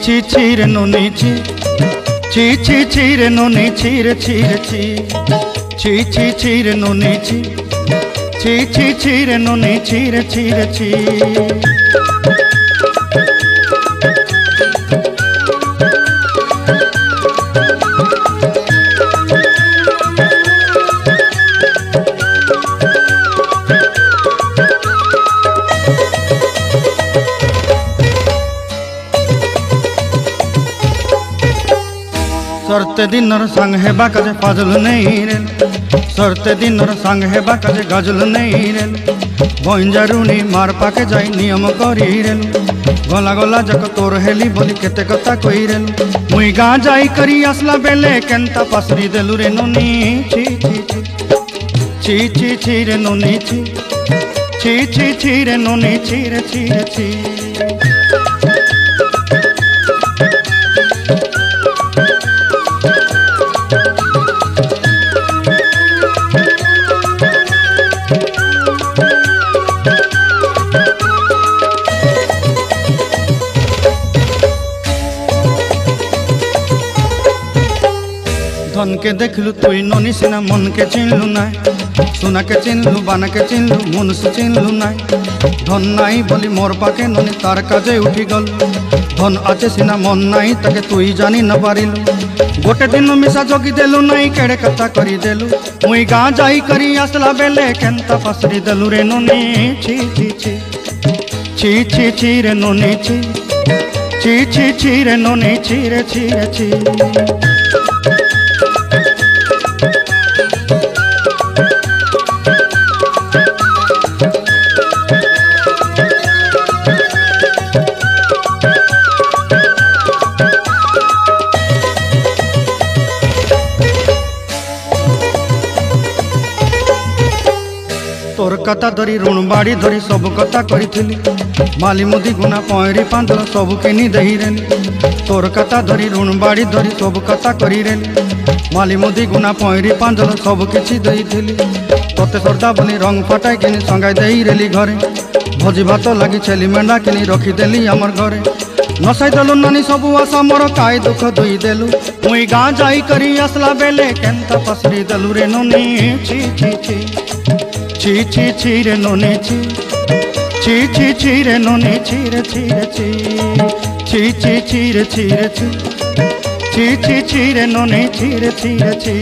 ची ची रे नोनी ची ची रे नोनी ची रे ची रे नोनी ची रे नोनी ची। सरते दिनर संग हेबा काजे फाजल नहीं रेल, सरते दिनर संग हेबा काजे गाजल नहीं रेल। बंजारुनी मार पाके जाई नियम करी रेल, गला गला जक तोर हेली बोली केते कथा कई रेल। मुई गाँ जाई करी आसला बेले केंता पासरी देलु रे नोनी ची रे नोनी ची रे नोनी ची। धन के देखलु तुई नोनी सिना मन के चिन्हलु नाय, सुना के चिन्हलु बाना के चिन्हलु मन से चिन्हलु नाय। धन नाई बोली मोर पाके नोनी तार काजे उठी गल, धन आचे सिना मन नाई ताके तुई जानी न पारिलु। गोटे दिन मिसा जोगी देलु नाई केड़े कथा करी देलु, मुई गाँ जाई करी आसला बेले केंता फासरी देलु रे नोनी ची रे नोनी ची रे नोनी ची। तोर कथा धरी ऋण बाड़ी धरी सब कथा करी, माली मुदी गुना पहरी पांदल सब किनी दही रेली। तोर कथा धरी ऋण बाड़ी धरी सब कथा करी रेली, माली मुदी गुना पहरी पांदल सब किछि दही थिली। तोते सरदा बनी रंग फटाई किनी संगाई दही रेली घरे, भोजी भात लगी छेली मेंढा किनी रखी देली आमर घरे। नसाई देलु नानी सबु आशा मोर काय दुख दुई देलु, मुई गाँ जाई करी आसला बेले केंता पसरी देलु रे नोनी ची रे नोनी ची रे नोनी ची रे नोनी ची।